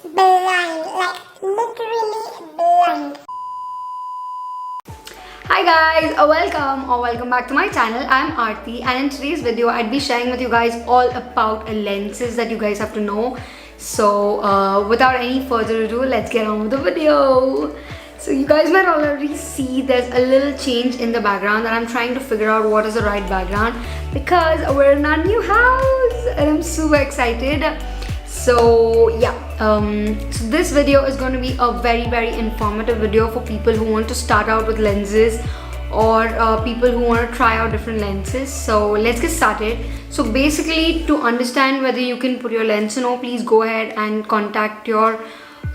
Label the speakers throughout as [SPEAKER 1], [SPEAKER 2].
[SPEAKER 1] blind, like literally blind.
[SPEAKER 2] Hi guys, welcome back to my channel. I'm Aarti, and in today's video I'd be sharing with you guys all about lenses that you guys have to know. So without any further ado, let's get on with the video. So you guys might already see there's a little change in the background, and I'm trying to figure out what is the right background because we're in our new house and I'm super excited. So yeah, so this video is going to be a very informative video for people who want to start out with lenses or people who want to try out different lenses. So let's get started. So basically, to understand whether you can put your lens or no, please go ahead and contact your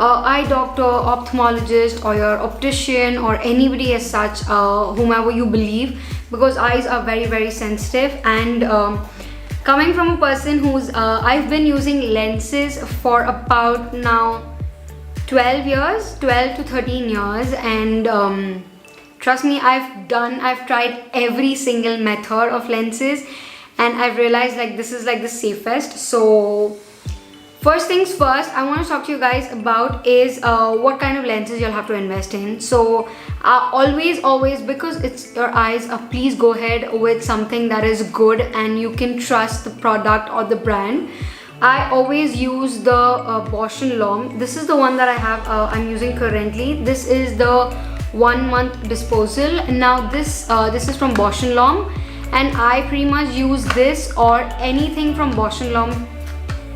[SPEAKER 2] eye doctor, ophthalmologist, or your optician, or anybody as such, whomever you believe, because eyes are very sensitive. And coming from a person who's I've been using lenses for about now 12 to 13 years, and trust me, I've tried every single method of lenses, and I've realized like this is like the safest. So first things first, I want to talk to you guys about is what kind of lenses you'll have to invest in. So always, because it's your eyes, please go ahead with something that is good and you can trust the product or the brand. I always use the Bausch & Lomb. This is the one that I have. I'm using currently. This is the 1 month disposal. Now this is from Bausch & Lomb, and I pretty much use this or anything from Bausch & Lomb,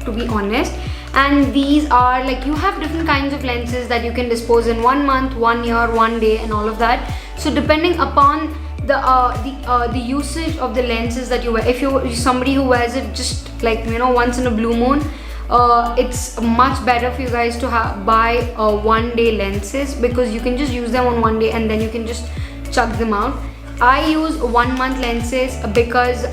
[SPEAKER 2] to be honest. And these are like, you have different kinds of lenses that you can dispose in 1 month, 1 year, 1 day, and all of that. So depending upon the usage of the lenses that you wear, if you're somebody who wears it just like, you know, once in a blue moon, it's much better for you guys to buy 1 day lenses, because you can just use them on 1 day and then you can just chuck them out. I use 1 month lenses because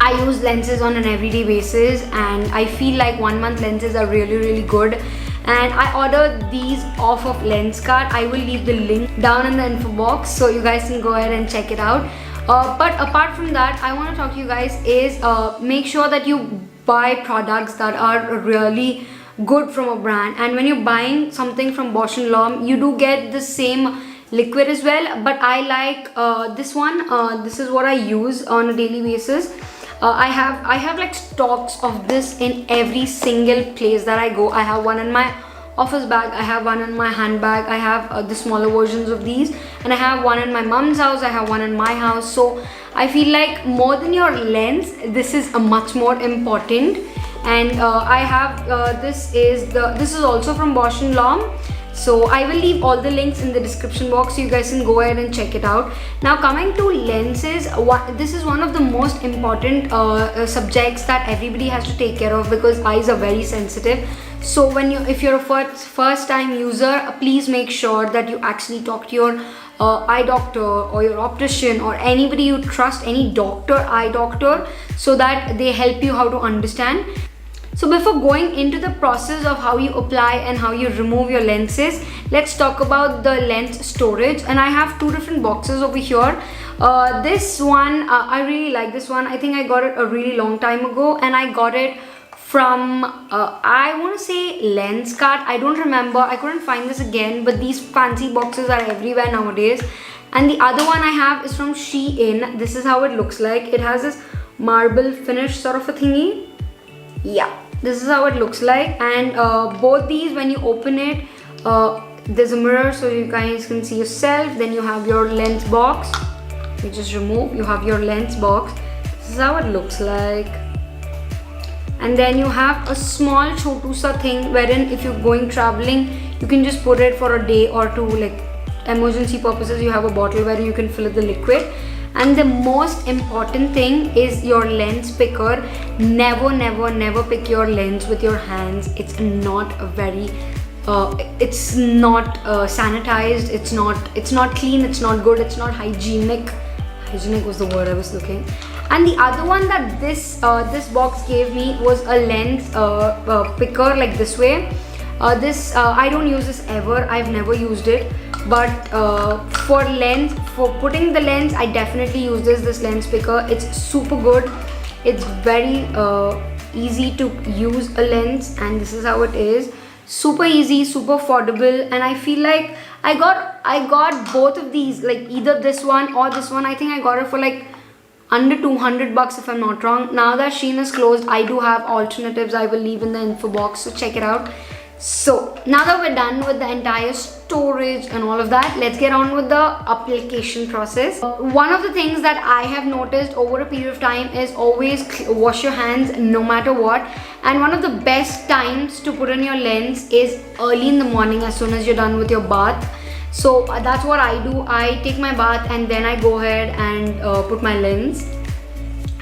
[SPEAKER 2] I use lenses on an everyday basis, and I feel like 1 month lenses are really good. And I ordered these off of Lenskart. I will leave the link down in the info box so you guys can go ahead and check it out. But apart from that, I want to talk to you guys is make sure that you buy products that are really good from a brand. And when you're buying something from Bausch & Lomb, you do get the same liquid as well, but I like this one. This is what I use on a daily basis. I have like stocks of this in every single place that I go. I have one in my office bag, I have one in my handbag, I have the smaller versions of these, and I have one in my mom's house, I have one in my house. So I feel like more than your lens, this is a much more important. And I have this is also from Bausch & Lomb. So I will leave all the links in the description box so you guys can go ahead and check it out. Now coming to lenses, this is one of the most important subjects that everybody has to take care of, because eyes are very sensitive. So if you're a first time user, please make sure that you actually talk to your eye doctor or your optician or anybody you trust, any doctor, eye doctor, so that they help you how to understand. So before going into the process of how you apply and how you remove your lenses, let's talk about the lens storage. And I have two different boxes over here. This one, I really like this one. I think I got it a really long time ago, and I got it from, I want to say Lenskart. I don't remember. I couldn't find this again, but these fancy boxes are everywhere nowadays. And the other one I have is from Shein. This is how it looks like. It has this marble finish sort of a thingy. Yeah, this is how it looks like. And both these, when you open it, there's a mirror so you guys can see yourself. Then you have your lens box. You just remove, you have your lens box. This is how it looks like. And then you have a small Xoxo sa thing, wherein if you're going traveling, you can just put it for a day or two, like emergency purposes. You have a bottle where you can fill it the liquid. And the most important thing is your lens picker. Never pick your lens with your hands. It's not it's not sanitized, it's not clean, it's not good, it's not hygienic. Hygienic was the word I was looking. And the other one that this box gave me was a lens picker, like this way. I don't use this ever. I've never used it. But for putting the lens, I definitely use this lens picker. It's super good. It's very easy to use a lens, and this is how it is. super easy, super affordable, and I feel like I got both of these, like either this one or this one. I think I got it for like under 200 bucks if I'm not wrong. Now that Shein is closed, I do have alternatives I will leave in the info box, so check it out. So now that we're done with the entire storage and all of that, let's get on with the application process. One of the things that I have noticed over a period of time is always wash your hands no matter what. And one of the best times to put on your lens is early in the morning, as soon as you're done with your bath. So that's what I do. I take my bath and then I go ahead and put my lens.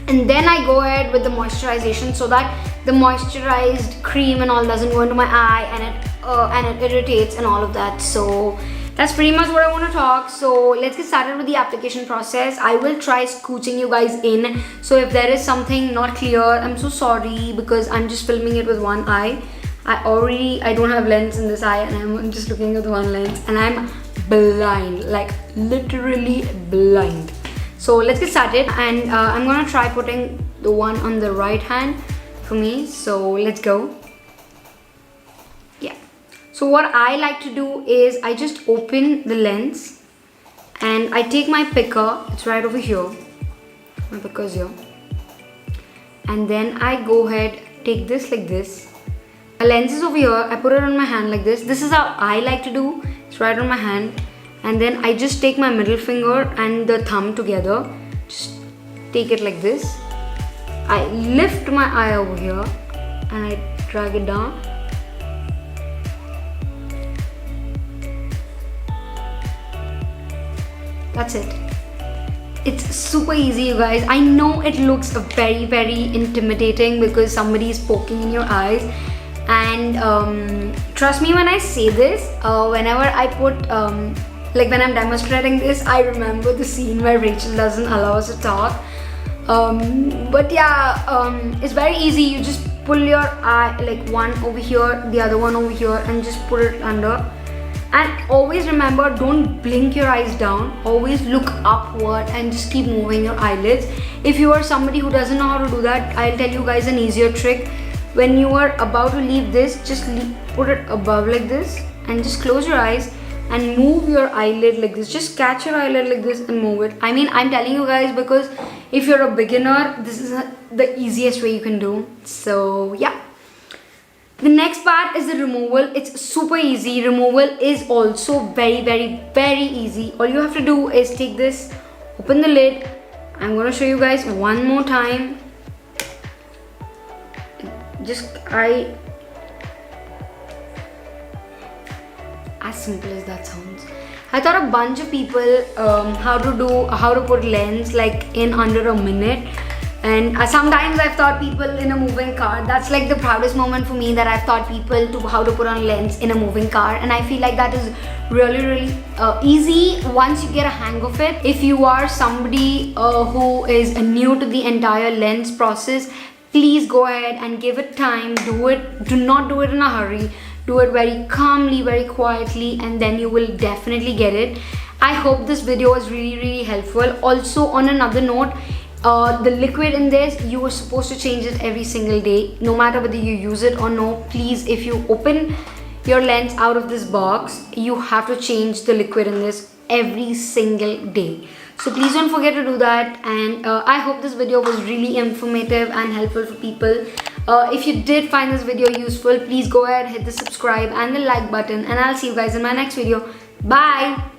[SPEAKER 2] And then I go ahead with the moisturization so that the moisturized cream and all doesn't go into my eye and it irritates and all of that. So that's pretty much what I want to talk. So let's get started with the application process. I will try scooching you guys in. So if there is something not clear, I'm so sorry because I'm just filming it with one eye. I don't have lens in this eye and I'm just looking at the one lens and I'm blind, like literally blind. So let's get started, and I'm gonna try putting the one on the right hand for me. So let's go. Yeah. So what I like to do is I just open the lens and I take my picker. It's right over here. My picker's here. And then I go ahead, take this like this. My lens is over here. I put it on my hand like this. This is how I like to do. It's right on my hand. And then I just take my middle finger and the thumb together, just take it like this. I lift my eye over here and I drag it down. That's it. It's super easy, you guys. I know it looks very, very intimidating because somebody is poking in your eyes. And trust me when I say this, whenever I put like when I'm demonstrating this, I remember the scene where Rachel doesn't allow us to talk. But yeah, it's very easy. You just pull your eye, like one over here, the other one over here, and just put it under. And always remember, don't blink your eyes down. Always look upward and just keep moving your eyelids. If you are somebody who doesn't know how to do that, I'll tell you guys an easier trick. When you are about to leave this, just put it above like this and just close your eyes and move your eyelid like this. Just catch your eyelid like this and move it. I mean, I'm telling you guys because if you're a beginner, this is the easiest way you can do. So yeah. The next part is the removal. It's super easy. Removal is also very, very, very easy. All you have to do is take this, open the lid. I'm gonna show you guys one more time. As simple as that sounds. I thought a bunch of people how to put lens like in under a minute, and sometimes I've taught people in a moving car. That's like the proudest moment for me, that I've taught people to how to put on lens in a moving car, and I feel like that is really, really easy once you get a hang of it. If you are somebody who is new to the entire lens process, please go ahead and give it time. Do not do it in a hurry. Do it very calmly, very quietly, and then you will definitely get it. I hope this video was really, really helpful. Also, on another note, the liquid in this, you are supposed to change it every single day, no matter whether you use it or no. Please, if you open your lens out of this box, you have to change the liquid in this every single day. So please don't forget to do that. And I hope this video was really informative and helpful for people. If you did find this video useful, please go ahead, hit the subscribe and the like button, and I'll see you guys in my next video. Bye.